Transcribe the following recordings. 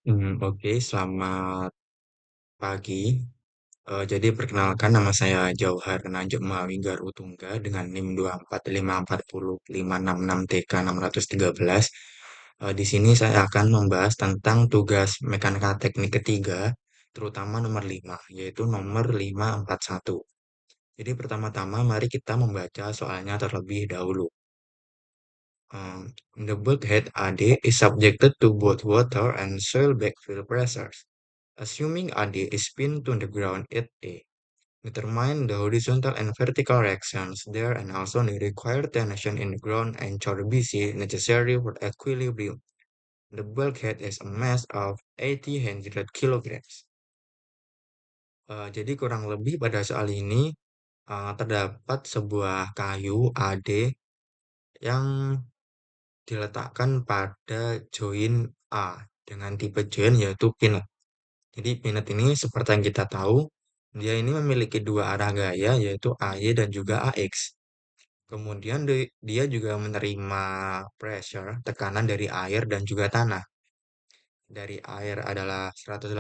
Oke, selamat pagi. Jadi perkenalkan nama saya Jauhar Najib Mawi Garutungga dengan NIM 245405666TK 613. Di sini saya akan membahas tentang tugas mekanika teknik ketiga, terutama nomor 5, yaitu nomor 541. Jadi pertama-tama mari kita membaca soalnya terlebih dahulu. The bulkhead AD is subjected to both water and soil backfill pressures. Assuming AD is pinned to the ground at A, determine the horizontal and vertical reactions there and also the required tension in the ground and chord BC necessary for equilibrium. The bulkhead is a mass of 80 kilograms. Jadi kurang lebih pada soal ini terdapat sebuah kayu AD yang diletakkan pada join A dengan tipe join yaitu pin. Jadi Pinot ini seperti yang kita tahu, dia ini memiliki dua arah gaya yaitu AY dan juga AX. Kemudian dia juga menerima pressure, tekanan dari air dan juga tanah. Dari air adalah 118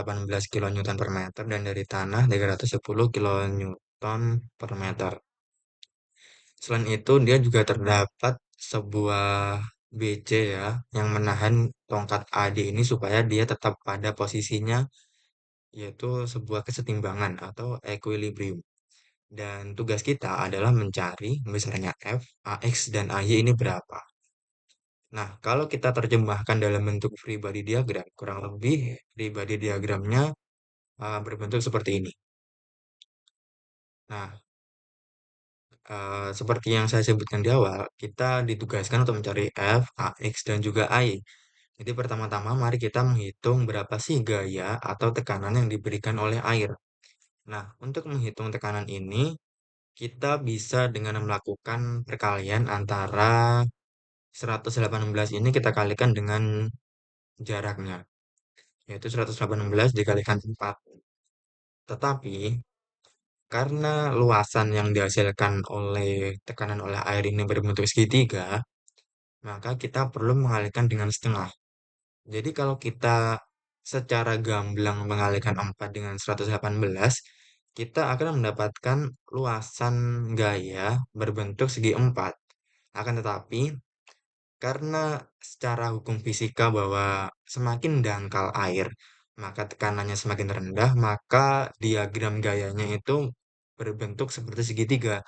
kilonewton per meter dan dari tanah 310 kilonewton per meter. Selain itu, dia juga terdapat sebuah BC ya, yang menahan tongkat AD ini supaya dia tetap pada posisinya yaitu sebuah kesetimbangan atau equilibrium. Dan tugas kita adalah mencari besarnya F, AX, dan AY ini berapa. Nah, kalau kita terjemahkan dalam bentuk free body diagram, kurang lebih free body diagramnya berbentuk seperti ini. Nah, seperti yang saya sebutkan di awal, kita ditugaskan untuk mencari F, AX, dan juga AY. Jadi pertama-tama mari kita menghitung berapa sih gaya atau tekanan yang diberikan oleh air. Nah, untuk menghitung tekanan ini, kita bisa dengan melakukan perkalian antara 118 ini kita kalikan dengan jaraknya, yaitu 118 dikalikan 4. Tetapi, karena luasan yang dihasilkan oleh tekanan oleh air ini berbentuk segitiga, maka kita perlu mengalihkan dengan setengah. Jadi kalau kita secara gamblang mengalihkan 4 dengan 118, kita akan mendapatkan luasan gaya berbentuk segi 4. Akan tetapi, karena secara hukum fisika bahwa semakin dangkal air, maka tekanannya semakin rendah, maka diagram gayanya itu berbentuk seperti segitiga.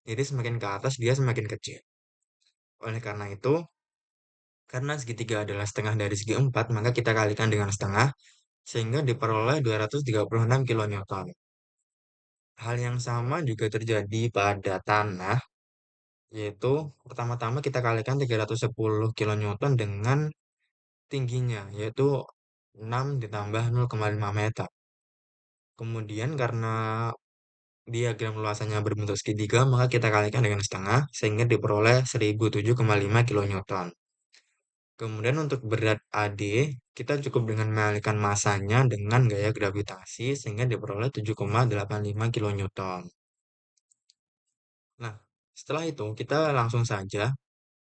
Jadi semakin ke atas dia semakin kecil. Oleh karena itu, karena segitiga adalah setengah dari segi 4, maka kita kalikan dengan setengah, sehingga diperoleh 236 kilonewton. Hal yang sama juga terjadi pada tanah, yaitu pertama-tama kita kalikan 310 kilonewton dengan tingginya, yaitu 6 ditambah 0,5 meter. Kemudian karena diagram luasannya berbentuk segitiga, maka kita kalikan dengan setengah, sehingga diperoleh 1007,5 kilonewton. Kemudian untuk berat AD, kita cukup dengan mengalihkan masanya dengan gaya gravitasi sehingga diperoleh 7,85 kilonewton. Nah, setelah itu kita langsung saja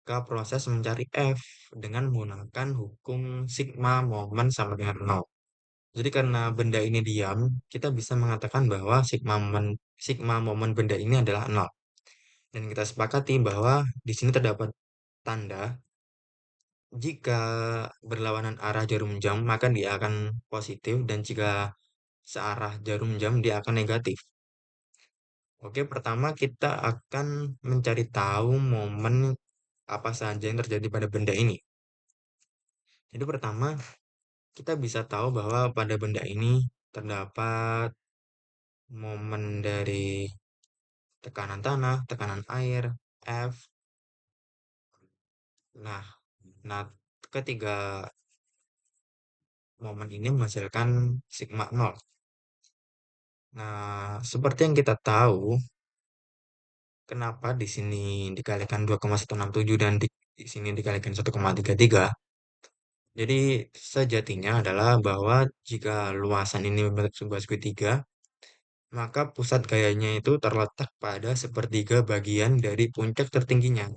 ke proses mencari F dengan menggunakan hukum sigma momen sama dengan 0. Jadi karena benda ini diam, kita bisa mengatakan bahwa sigma momen benda ini adalah 0. Dan kita sepakati bahwa di sini terdapat tanda jika berlawanan arah jarum jam, maka dia akan positif dan jika searah jarum jam, dia akan negatif. Oke, pertama kita akan mencari tahu momen apa saja yang terjadi pada benda ini. Jadi pertama, kita bisa tahu bahwa pada benda ini terdapat momen dari tekanan tanah, tekanan air, F. Nah, nah ketiga momen ini menghasilkan sigma 0. Nah, seperti yang kita tahu, kenapa di sini dikalikan 2,167 dan di sini dikalikan 1,33? Jadi, sejatinya adalah bahwa jika luasan ini berbentuk sebuah segitiga, maka pusat gayanya itu terletak pada sepertiga bagian dari puncak tertingginya.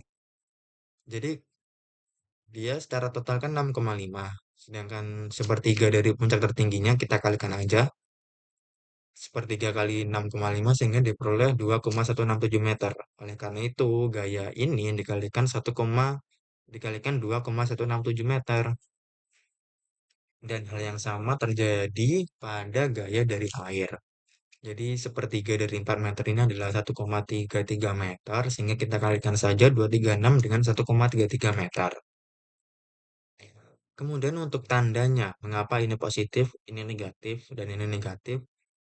Jadi, dia secara total kan 6,5. Sedangkan sepertiga dari puncak tertingginya kita kalikan aja. Sepertiga kali 6,5 sehingga diperoleh 2,167 meter. Oleh karena itu, gaya ini dikalikan dikalikan 2,167 meter. Dan hal yang sama terjadi pada gaya dari air. Jadi sepertiga dari 4 meter ini adalah 1,33 meter, sehingga kita kalikan saja 236 dengan 1,33 meter. Kemudian untuk tandanya, mengapa ini positif, ini negatif, dan ini negatif.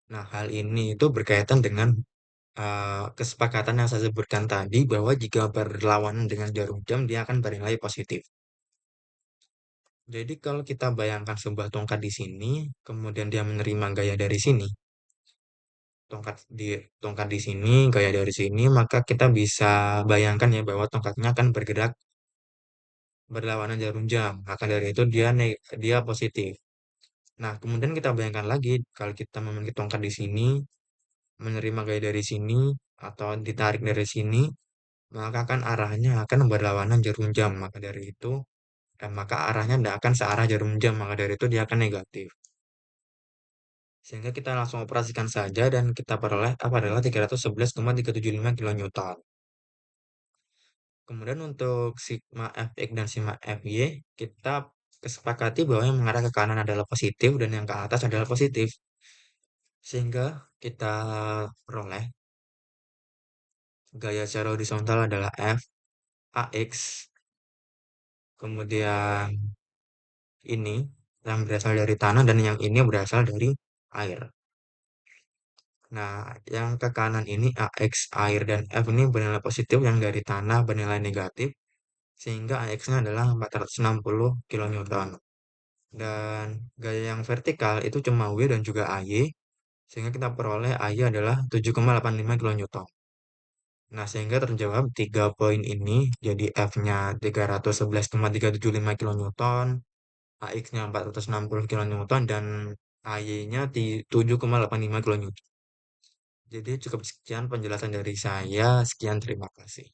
Nah, hal ini itu berkaitan dengan kesepakatan yang saya sebutkan tadi bahwa jika berlawanan dengan jarum jam, dia akan bernilai positif. Jadi kalau kita bayangkan sebuah tongkat di sini, kemudian dia menerima gaya dari sini, tongkat di sini, gaya dari sini, maka kita bisa bayangkan ya bahwa tongkatnya akan bergerak berlawanan jarum jam. Maka dari itu dia positif. Nah, kemudian kita bayangkan lagi kalau kita memiliki tongkat di sini, menerima gaya dari sini atau ditarik dari sini, maka kan arahnya akan berlawanan jarum jam. Maka arahnya tidak akan searah jarum jam. Maka dari itu dia akan negatif. Sehingga kita langsung operasikan saja dan kita peroleh apa adalah 311,375 kilonewton. Kemudian untuk sigma Fx dan sigma Fy, kita kesepakati bahwa yang mengarah ke kanan adalah positif dan yang ke atas adalah positif. Sehingga kita peroleh gaya secara horizontal adalah F AX, kemudian ini yang berasal dari tanah dan yang ini berasal dari air. Nah, yang ke kanan ini AX, air, dan F ini bernilai positif, yang dari tanah bernilai negatif, sehingga AX-nya adalah 460 kilonewton. Dan gaya yang vertikal itu cuma W dan juga AY, sehingga kita peroleh AY adalah 7,85 kilonewton. Nah, sehingga terjawab tiga poin ini, jadi F-nya 311,375 kilonewton, AX-nya 460 kilonewton, dan AY-nya 7,85 kilonewton. Jadi cukup sekian penjelasan dari saya. Sekian, terima kasih.